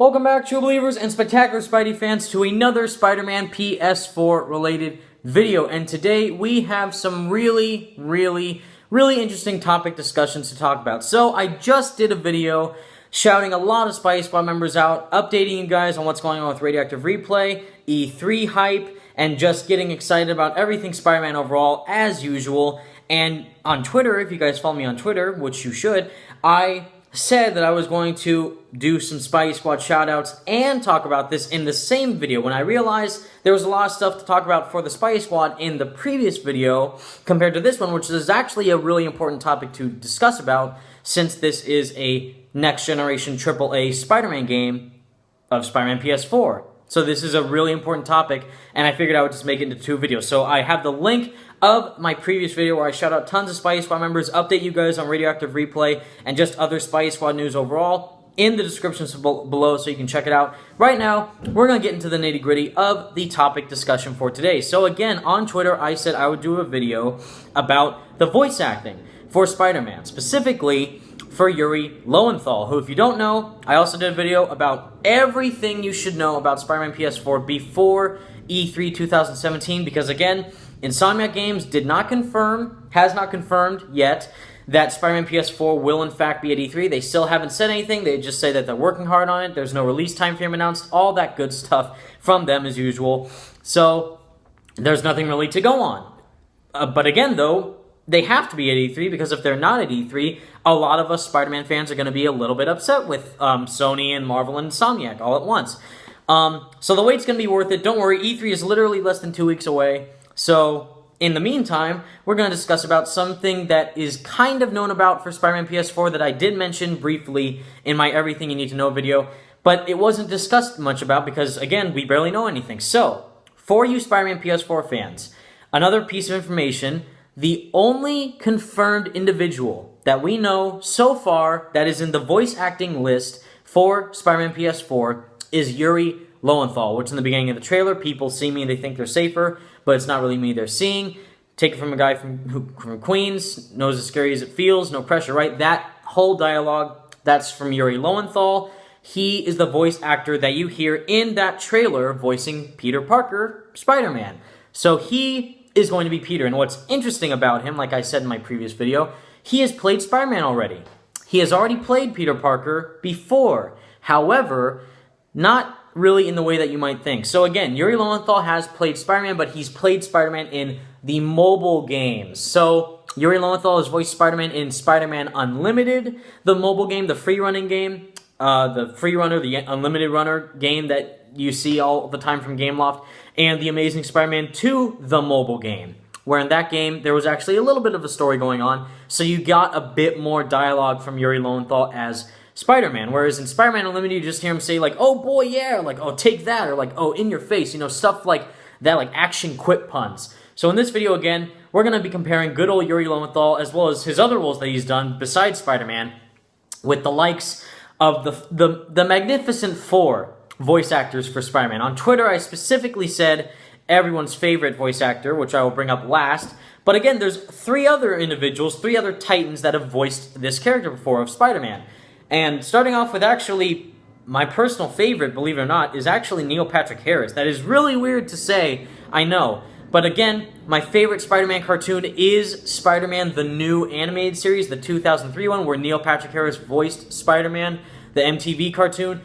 Welcome back, true believers and spectacular Spidey fans, to another Spider-Man PS4 related video. And today we have some really interesting topic discussions to talk about. So I just did a video shouting a lot of Spidey Squad members out, updating you guys on what's going on with Radioactive Replay, E3 hype, and just getting excited about everything Spider-Man overall as usual. And on Twitter, if you guys follow me on Twitter, which you should, I said that I was going to do some Spidey Squad shoutouts and talk about this in the same video when I realized there was a lot of stuff to talk about for the Spidey Squad in the previous video compared to this one, which is actually a really important topic to discuss about since this is a next-generation AAA Spider-Man game of Spider-Man PS4. So this is a really important topic, and I figured I would just make it into two videos. So I have the link of my previous video where I shout out tons of Spidey Squad members, update you guys on Radioactive Replay, and just other Spidey Squad news overall in the description below so you can check it out. Right now, we're going to get into the nitty-gritty of the topic discussion for today. So again, on Twitter, I said I would do a video about the voice acting for Spider-Man, specifically for Yuri Lowenthal, who, if you don't know, I also did a video about everything you should know about Spider-Man PS4 before E3 2017, because again, Insomniac Games has not confirmed yet that Spider-Man PS4 will in fact be at E3. They still haven't said anything. They just say that they're working hard on it. There's no release time frame announced. All that good stuff from them as usual. So there's nothing really to go on. But again, though, they have to be at E3, because if they're not at E3, a lot of us Spider-Man fans are going to be a little bit upset with Sony and Marvel and Insomniac all at once. So the wait's going to be worth it. Don't worry, E3 is literally less than 2 weeks away. So in the meantime, we're going to discuss about something that is kind of known about for Spider-Man PS4 that I did mention briefly in my Everything You Need to Know video, but it wasn't discussed much about because, again, we barely know anything. So, for you Spider-Man PS4 fans, another piece of information: the only confirmed individual that we know so far that is in the voice acting list for Spider-Man PS4 is Yuri Lowenthal, which in the beginning of the trailer, people see me and they think they're safer, but it's not really me they're seeing. Take it from a guy from Queens, knows as scary as it feels, no pressure, right? That whole dialogue, that's from Yuri Lowenthal. He is the voice actor that you hear in that trailer voicing Peter Parker, Spider-Man. So he is going to be Peter, and what's interesting about him, like I said in my previous video, he has played Spider-Man already. He has already played Peter Parker before. However, not really in the way that you might think. So again, Yuri Lowenthal has played Spider-Man, but he's played Spider-Man in the mobile games. So Yuri Lowenthal has voiced Spider-Man in Spider-Man Unlimited, the mobile game, the free running game, the free runner, the unlimited runner game that you see all the time from Gameloft, and the Amazing Spider-Man 2, the mobile game, where in that game there was actually a little bit of a story going on, so you got a bit more dialogue from Yuri Lowenthal as Spider-Man, whereas in Spider-Man Unlimited, you just hear him say, like, oh boy, yeah, or like, oh, take that, or like, oh, in your face, you know, stuff like that, like action quip puns. So in this video, again, we're going to be comparing good old Yuri Lowenthal, as well as his other roles that he's done besides Spider-Man, with the likes of the Magnificent Four voice actors for Spider-Man. On Twitter, I specifically said everyone's favorite voice actor, which I will bring up last. But again, there's three other individuals, three other titans that have voiced this character before of Spider-Man. And starting off with actually my personal favorite, believe it or not, is actually Neil Patrick Harris. That is really weird to say, I know. But again, my favorite Spider-Man cartoon is Spider-Man, the new animated series, the 2003 one, where Neil Patrick Harris voiced Spider-Man, the MTV cartoon.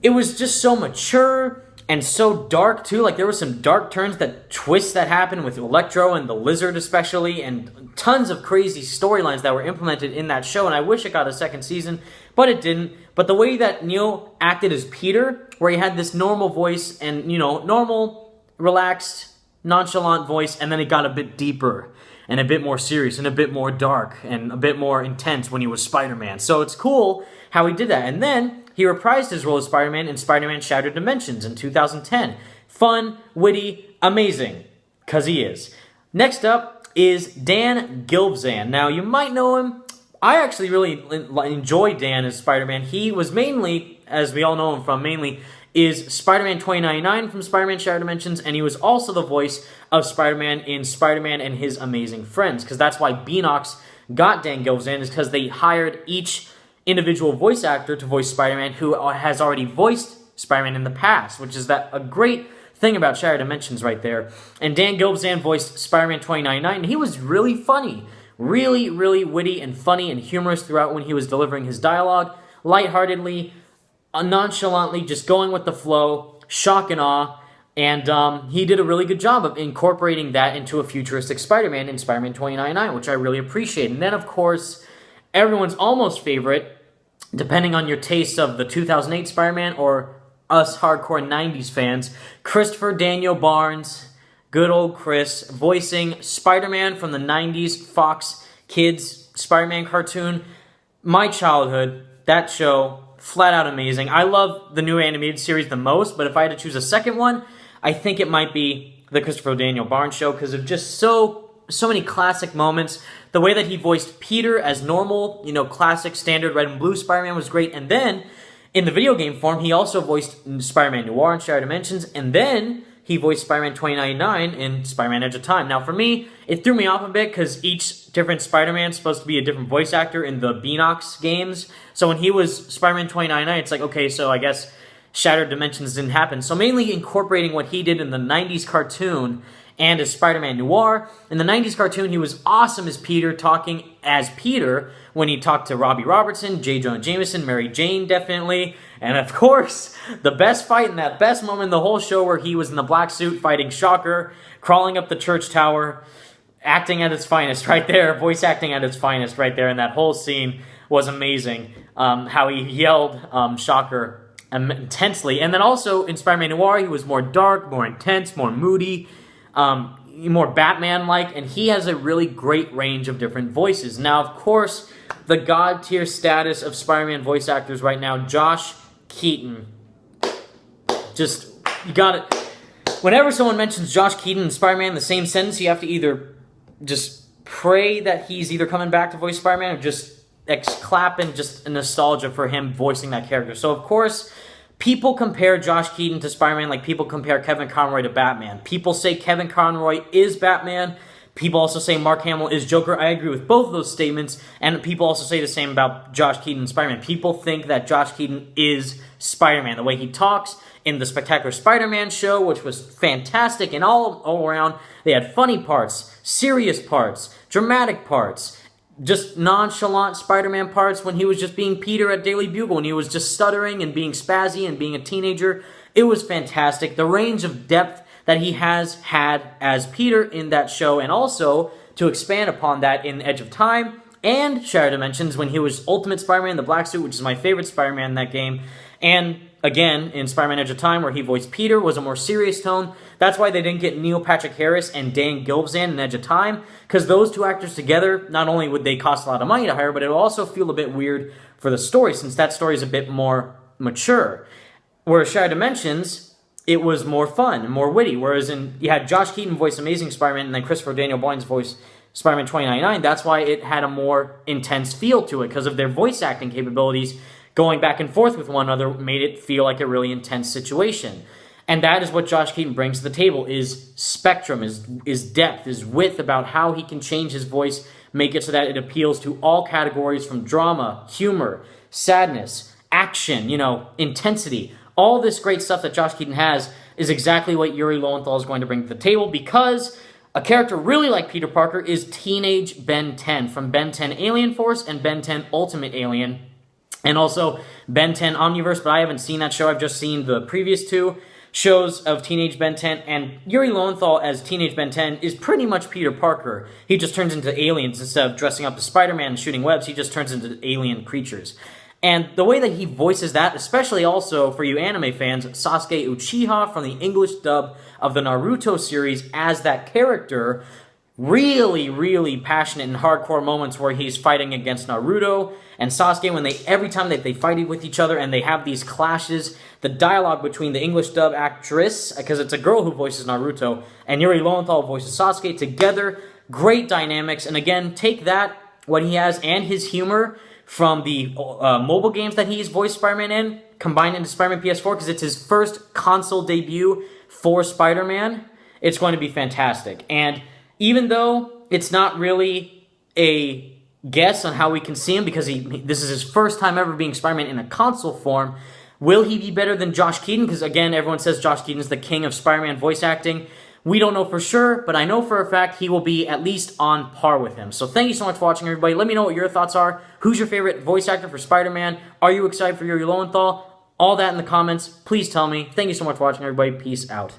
It was just so mature and so dark, too. Like, there were some dark turns, twists that happened with Electro and the Lizard especially, and tons of crazy storylines that were implemented in that show, and I wish it got a second season, but it didn't. But the way that Neil acted as Peter, where he had this normal voice and, you know, normal, relaxed, nonchalant voice, and then it got a bit deeper and a bit more serious and a bit more dark and a bit more intense when he was Spider-Man. So it's cool how he did that. And then he reprised his role as Spider-Man in Spider-Man Shattered Dimensions in 2010. Fun, witty, amazing, because he is. Next up is Dan Gilvezan. Now, you might know him. I actually really enjoy Dan as Spider-Man. He was mainly, as we all know him from, is Spider-Man 2099 from Spider-Man Shattered Dimensions, and he was also the voice of Spider-Man in Spider-Man and His Amazing Friends, because that's why Beanox got Dan Gilvezan, is because they hired each individual voice actor to voice Spider-Man who has already voiced Spider-Man in the past, which is a great thing about Shattered Dimensions right there. And Dan Gilvezan voiced Spider-Man 2099, and he was really funny. Really, really witty and funny and humorous throughout when he was delivering his dialogue. Lightheartedly, nonchalantly, just going with the flow, shock and awe. And he did a really good job of incorporating that into a futuristic Spider-Man in Spider-Man 2099, which I really appreciate. And then, of course, everyone's almost favorite, depending on your taste of the 2008 Spider-Man or us hardcore 90s fans, Christopher Daniel Barnes, good old Chris, voicing Spider-Man from the 90s Fox Kids Spider-Man cartoon. My childhood, that show, flat out amazing. I love the new animated series the most, but if I had to choose a second one, I think it might be the Christopher Daniel Barnes show because of just so many classic moments. The way that he voiced Peter as normal, classic standard red and blue Spider-Man was great. And then, in the video game form, he also voiced Spider-Man Noir in Shattered Dimensions, and then he voiced Spider-Man 2099 in Spider-Man Edge of Time. Now, for me, it threw me off a bit because each different Spider-Man is supposed to be a different voice actor in the Beanox games. So when he was Spider-Man 2099, it's like, okay, so I guess Shattered Dimensions didn't happen. So mainly incorporating what he did in the 90s cartoon and as Spider-Man Noir. In the 90s cartoon, he was awesome as Peter, talking as Peter when he talked to Robbie Robertson, J. Jonah Jameson, Mary Jane, definitely. And of course, the best fight and that best moment in the whole show where he was in the black suit fighting Shocker, crawling up the church tower, acting at its finest right there, voice acting at its finest right there. And that whole scene was amazing. How he yelled Shocker intensely. And then also in Spider-Man Noir, he was more dark, more intense, more moody, more Batman-like, and he has a really great range of different voices. Now, of course, the god-tier status of Spider-Man voice actors right now, Josh Keaton. Just, you got it. Whenever someone mentions Josh Keaton and Spider-Man in the same sentence, you have to either just pray that he's either coming back to voice Spider-Man or just clap in just nostalgia for him voicing that character. So, of course, people compare Josh Keaton to Spider-Man like people compare Kevin Conroy to Batman. People say Kevin Conroy is Batman. People also say Mark Hamill is Joker. I agree with both of those statements. And people also say the same about Josh Keaton and Spider-Man. People think that Josh Keaton is Spider-Man. The way he talks in the Spectacular Spider-Man show, which was fantastic and all around. They had funny parts, serious parts, dramatic parts, just nonchalant Spider-Man parts when he was just being Peter at Daily Bugle, when he was just stuttering and being spazzy and being a teenager. It was fantastic. The range of depth that he has had as Peter in that show, and also to expand upon that in Edge of Time and Shattered Dimensions when he was Ultimate Spider-Man, the black suit, which is my favorite Spider-Man in that game, and again in Spider-Man Edge of Time where he voiced Peter, was a more serious tone. That's why they didn't get Neil Patrick Harris and Dan Gilvezan in Edge of Time, because those two actors together, not only would they cost a lot of money to hire, but it would also feel a bit weird for the story, since that story is a bit more mature. Whereas Shattered Dimensions, it was more fun and more witty, whereas you had Josh Keaton voice Amazing Spider-Man, and then Christopher Daniel Barnes voice Spider-Man 2099. That's why it had a more intense feel to it, because of their voice acting capabilities. Going back and forth with one another made it feel like a really intense situation. And that is what Josh Keaton brings to the table, is spectrum, is depth, is width about how he can change his voice, make it so that it appeals to all categories from drama, humor, sadness, action, intensity. All this great stuff that Josh Keaton has is exactly what Yuri Lowenthal is going to bring to the table, because a character really like Peter Parker is teenage Ben 10 from Ben 10 Alien Force and Ben 10 Ultimate Alien. And also Ben 10 Omniverse, but I haven't seen that show. I've just seen the previous two shows of Teenage Ben 10. And Yuri Lowenthal as Teenage Ben 10 is pretty much Peter Parker. He just turns into aliens. Instead of dressing up as Spider-Man and shooting webs, he just turns into alien creatures. And the way that he voices that, especially also for you anime fans, Sasuke Uchiha from the English dub of the Naruto series as that character, really, really passionate and hardcore moments where he's fighting against Naruto and Sasuke, when every time that they fight with each other and they have these clashes, the dialogue between the English dub actress, because it's a girl who voices Naruto, and Yuri Lowenthal voices Sasuke together, great dynamics. And again, take that, what he has, and his humor from the mobile games that he's voiced Spider-Man in, combined into Spider-Man PS4, because it's his first console debut for Spider-Man. It's going to be fantastic. And even though it's not really a guess on how we can see him because this is his first time ever being Spider-Man in a console form. Will he be better than Josh Keaton? Because again, everyone says Josh Keaton is the king of Spider-Man voice acting. We don't know for sure, but I know for a fact he will be at least on par with him. So thank you so much for watching, everybody. Let me know what your thoughts are. Who's your favorite voice actor for Spider-Man? Are you excited for Yuri Lowenthal? All that in the comments. Please tell me. Thank you so much for watching, everybody. Peace out.